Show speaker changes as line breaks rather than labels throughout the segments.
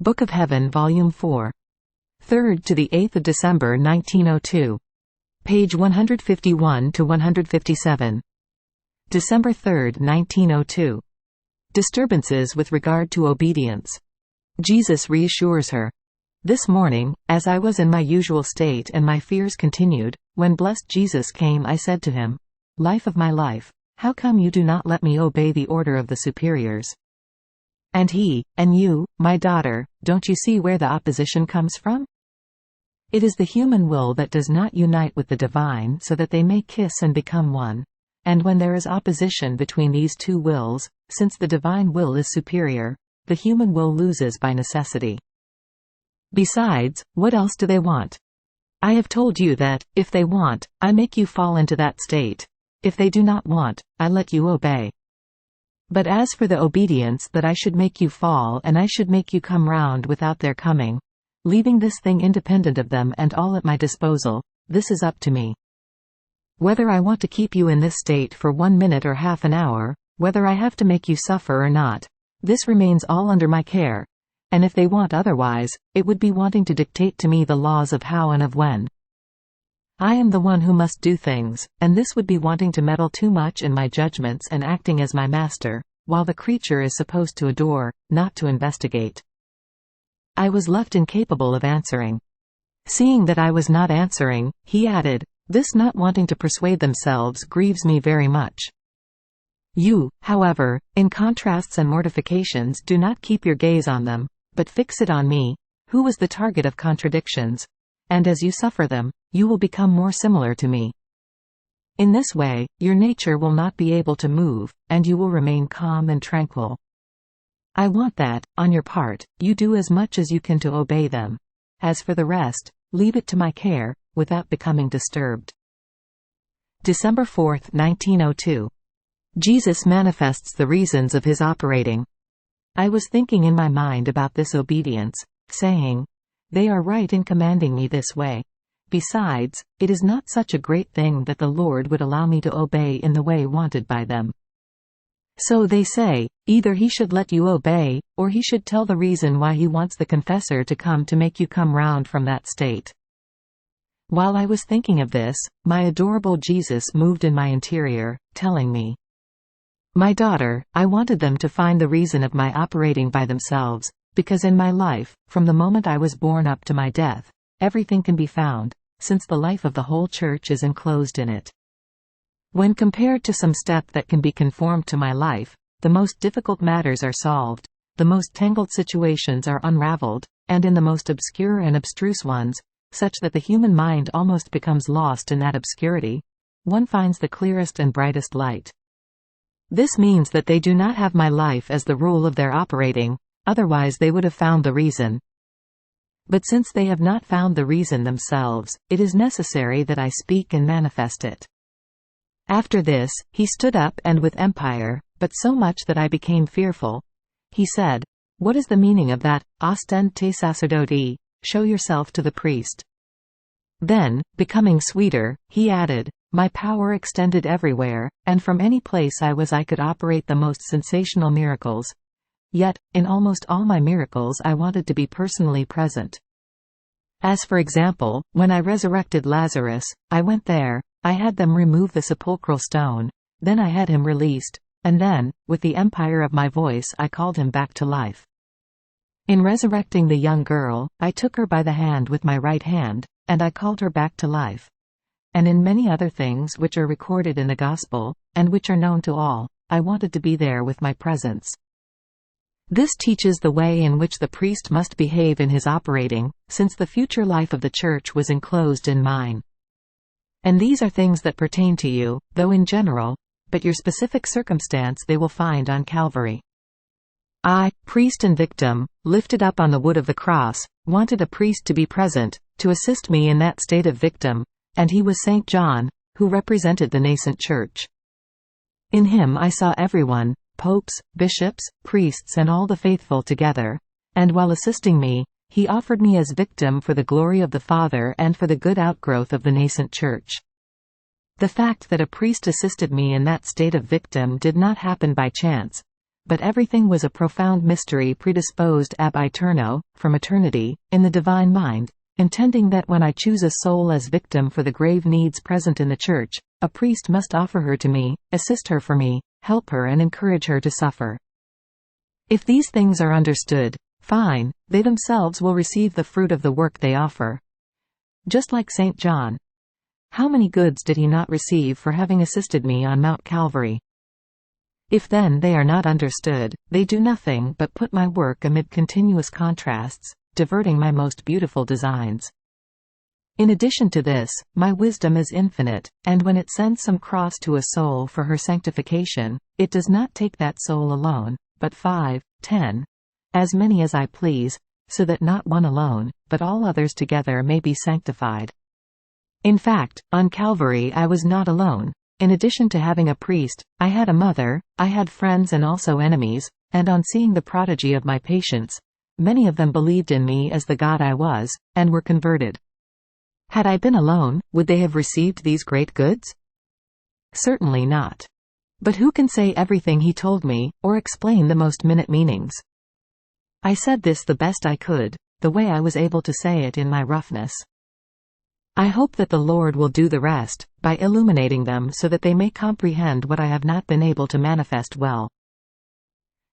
Book of Heaven, Volume 4. 3rd to the 8th of December 1902. Page 151 to 157. December 3, 1902. Disturbances with regard to obedience. Jesus reassures her. This morning, as I was in my usual state and my fears continued, when blessed Jesus came, I said to him, "Life of my life, how come you do not let me obey the order of the superiors?" And he, "And you, my daughter, don't you see where the opposition comes from? It is the human will that does not unite with the divine so that they may kiss and become one. And when there is opposition between these two wills, since the divine will is superior, the human will loses by necessity. Besides, what else do they want? I have told you that, if they want, I make you fall into that state. If they do not want, I let you obey. But as for the obedience that I should make you fall and I should make you come round without their coming, leaving this thing independent of them and all at my disposal, this is up to me. Whether I want to keep you in this state for 1 minute or half an hour, whether I have to make you suffer or not, this remains all under my care, and if they want otherwise, it would be wanting to dictate to me the laws of how and of when. I am the one who must do things, and this would be wanting to meddle too much in my judgments and acting as my master, while the creature is supposed to adore, not to investigate. I was left incapable of answering. Seeing that I was not answering, he added, "This not wanting to persuade themselves grieves me very much. You, however, in contrasts and mortifications do not keep your gaze on them, but fix it on me, who was the target of contradictions, and as you suffer them, you will become more similar to me. In this way, your nature will not be able to move, and you will remain calm and tranquil. I want that, on your part, you do as much as you can to obey them. As for the rest, leave it to my care, without becoming disturbed." December 4, 1902. Jesus manifests the reasons of his operating. I was thinking in my mind about this obedience, saying, "They are right in commanding me this way. Besides, it is not such a great thing that the Lord would allow me to obey in the way wanted by them. So they say, either he should let you obey, or he should tell the reason why he wants the confessor to come to make you come round from that state." While I was thinking of this, my adorable Jesus moved in my interior, telling me, "My daughter, I wanted them to find the reason of my operating by themselves, because in my life, from the moment I was born up to my death, everything can be found, since the life of the whole Church is enclosed in it. When compared to some step that can be conformed to my life, the most difficult matters are solved, the most tangled situations are unraveled, and in the most obscure and abstruse ones, such that the human mind almost becomes lost in that obscurity, one finds the clearest and brightest light. This means that they do not have my life as the rule of their operating, otherwise they would have found the reason. But since they have not found the reason themselves, it is necessary that I speak and manifest it." After this, he stood up and with empire, but so much that I became fearful, he said, "What is the meaning of that, ostend te sacerdote, show yourself to the priest?" Then, becoming sweeter, he added, "My power extended everywhere, and from any place I was I could operate the most sensational miracles. Yet, in almost all my miracles I wanted to be personally present. As for example, when I resurrected Lazarus, I went there, I had them remove the sepulchral stone, then I had him released, and then, with the empire of my voice I called him back to life. In resurrecting the young girl, I took her by the hand with my right hand, and I called her back to life. And in many other things which are recorded in the Gospel, and which are known to all, I wanted to be there with my presence. This teaches the way in which the priest must behave in his operating, since the future life of the Church was enclosed in mine. And these are things that pertain to you, though in general, but your specific circumstance they will find on Calvary. I, priest and victim, lifted up on the wood of the cross, wanted a priest to be present, to assist me in that state of victim, and he was St. John, who represented the nascent Church. In him I saw everyone, popes, bishops, priests and all the faithful together, and while assisting me, he offered me as victim for the glory of the Father and for the good outgrowth of the nascent Church. The fact that a priest assisted me in that state of victim did not happen by chance, but everything was a profound mystery predisposed ab aeterno, from eternity, in the divine mind, intending that when I choose a soul as victim for the grave needs present in the Church, a priest must offer her to me, assist her for me, help her and encourage her to suffer. If these things are understood, fine, they themselves will receive the fruit of the work they offer. Just like St. John. How many goods did he not receive for having assisted me on Mount Calvary? If then they are not understood, they do nothing but put my work amid continuous contrasts, diverting my most beautiful designs. In addition to this, my wisdom is infinite, and when it sends some cross to a soul for her sanctification, it does not take that soul alone, but 5, 10, as many as I please, so that not one alone, but all others together may be sanctified. In fact, on Calvary I was not alone. In addition to having a priest, I had a mother, I had friends and also enemies, and on seeing the prodigy of my patience, many of them believed in me as the God I was, and were converted. Had I been alone, would they have received these great goods? Certainly not. But who can say everything he told me, or explain the most minute meanings? I said this the best I could, the way I was able to say it in my roughness. I hope that the Lord will do the rest, by illuminating them so that they may comprehend what I have not been able to manifest well.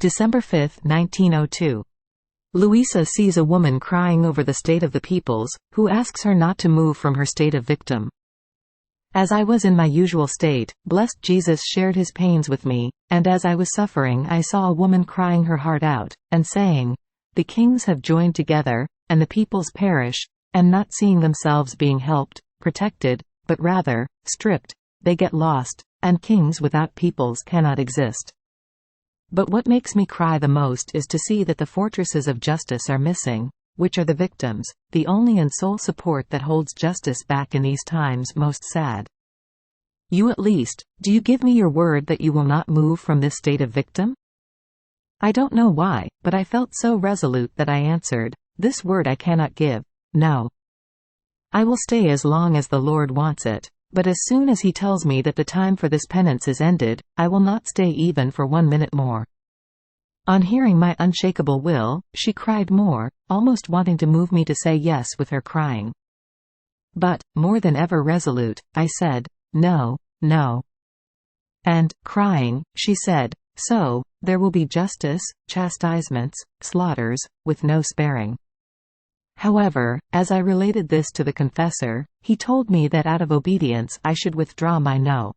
December 5, 1902. Luisa sees a woman crying over the state of the peoples, who asks her not to move from her state of victim. As I was in my usual state, blessed Jesus shared his pains with me, and as I was suffering I saw a woman crying her heart out, and saying, "The kings have joined together, and the peoples perish, and not seeing themselves being helped, protected, but rather, stripped, they get lost, and kings without peoples cannot exist." But what makes me cry the most is to see that the fortresses of justice are missing, which are the victims, the only and sole support that holds justice back in these times most sad. You at least, do you give me your word that you will not move from this state of victim? I don't know why, but I felt so resolute that I answered, "This word I cannot give. No. I will stay as long as the Lord wants it, but as soon as he tells me that the time for this penance is ended, I will not stay even for 1 minute more." On hearing my unshakable will, she cried more, almost wanting to move me to say yes with her crying. But, more than ever resolute, I said, "No, no." And, crying, she said, "So, there will be justice, chastisements, slaughters, with no sparing." However, as I related this to the confessor, he told me that out of obedience I should withdraw my no.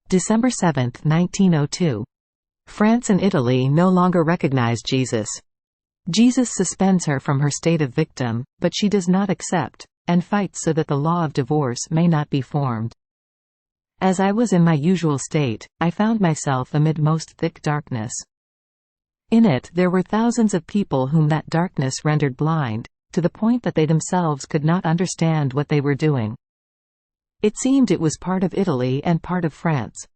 December 7, 1902. France and Italy no longer recognize Jesus. Jesus suspends her from her state of victim, but she does not accept, and fights so that the law of divorce may not be formed. As I was in my usual state, I found myself amid most thick darkness. In it there were thousands of people whom that darkness rendered blind, to the point that they themselves could not understand what they were doing. It seemed it was part of Italy and part of France.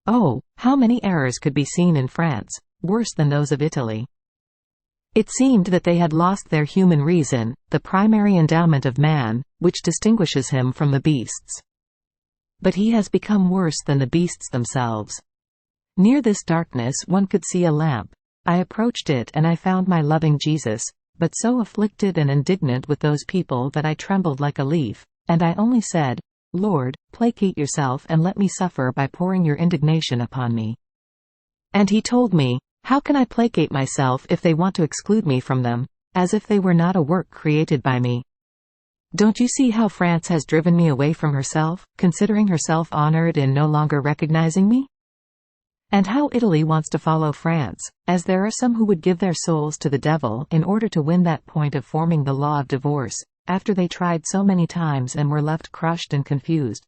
Oh, how many errors could be seen in France, worse than those of Italy. It seemed that they had lost their human reason, the primary endowment of man, which distinguishes him from the beasts. But he has become worse than the beasts themselves. Near this darkness one could see a lamp. I approached it and I found my loving Jesus, but so afflicted and indignant with those people that I trembled like a leaf, and I only said, "Lord, placate yourself and let me suffer by pouring your indignation upon me." And he told me, "How can I placate myself if they want to exclude me from them, as if they were not a work created by me? Don't you see how France has driven me away from herself, considering herself honored in no longer recognizing me? And how Italy wants to follow France, as there are some who would give their souls to the devil in order to win that point of forming the law of divorce, after they tried so many times and were left crushed and confused.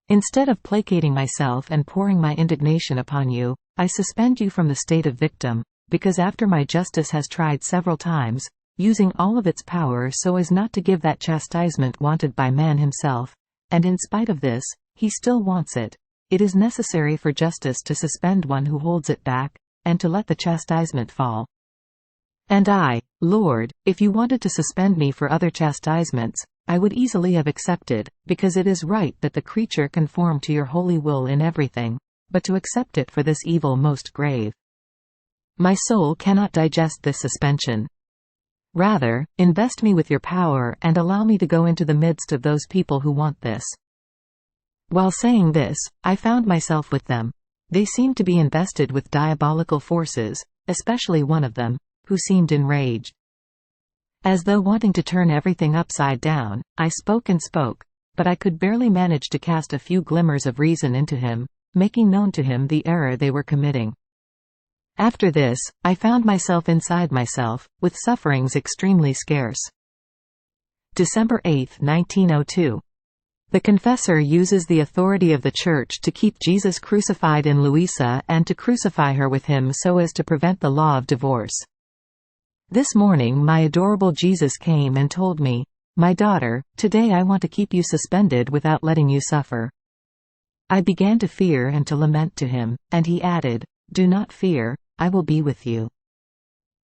Instead of placating myself and pouring my indignation upon you, I suspend you from the state of victim, because after my justice has tried several times, using all of its power so as not to give that chastisement wanted by man himself, and in spite of this, he still wants it, it is necessary for justice to suspend one who holds it back, and to let the chastisement fall. And I, Lord, if you wanted to suspend me for other chastisements, I would easily have accepted, because it is right that the creature conform to your holy will in everything. but to accept it for this evil most grave. My soul cannot digest this suspension. Rather, invest me with your power and allow me to go into the midst of those people who want this." While saying this, I found myself with them. They seemed to be invested with diabolical forces, especially one of them, who seemed enraged. As though wanting to turn everything upside down, I spoke and spoke, but I could barely manage to cast a few glimmers of reason into him, making known to him the error they were committing. After this, I found myself inside myself, with sufferings extremely scarce. December 8, 1902. The confessor uses the authority of the Church to keep Jesus crucified in Luisa and to crucify her with him so as to prevent the law of divorce. This morning my adorable Jesus came and told me, "My daughter, today I want to keep you suspended without letting you suffer." I began to fear and to lament to him, and he added, "Do not fear, I will be with you.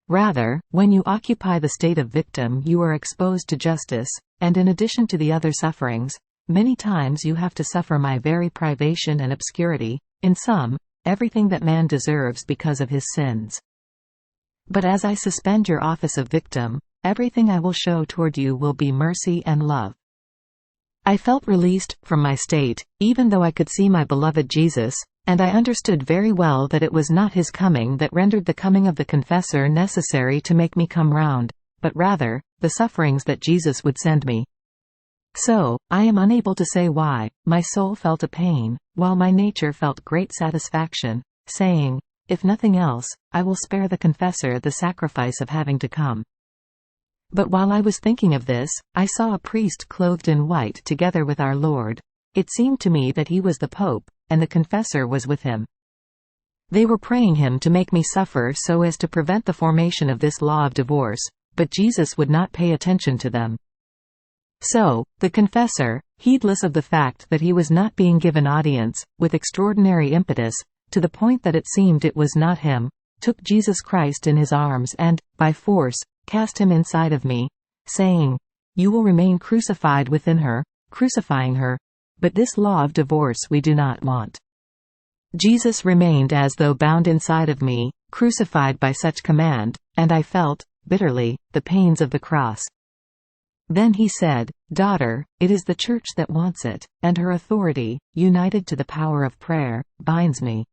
Rather, when you occupy the state of victim you are exposed to justice, and in addition to the other sufferings, many times you have to suffer my very privation and obscurity, in sum, everything that man deserves because of his sins. But as I suspend your office of victim, everything I will show toward you will be mercy and love." I felt released from my state, even though I could see my beloved Jesus, and I understood very well that it was not his coming that rendered the coming of the confessor necessary to make me come round, but rather, the sufferings that Jesus would send me. So, I am unable to say why, my soul felt a pain, while my nature felt great satisfaction, saying, "If nothing else, I will spare the confessor the sacrifice of having to come." But while I was thinking of this, I saw a priest clothed in white together with our Lord. It seemed to me that he was the Pope, and the confessor was with him. They were praying him to make me suffer so as to prevent the formation of this law of divorce, but Jesus would not pay attention to them. So, the confessor, heedless of the fact that he was not being given audience, with extraordinary impetus, to the point that it seemed it was not him, took Jesus Christ in his arms and, by force, cast him inside of me, saying, "You will remain crucified within her, crucifying her, but this law of divorce we do not want." Jesus remained as though bound inside of me, crucified by such command, and I felt, bitterly, the pains of the cross. Then he said, "Daughter, it is the Church that wants it, and her authority, united to the power of prayer, binds me."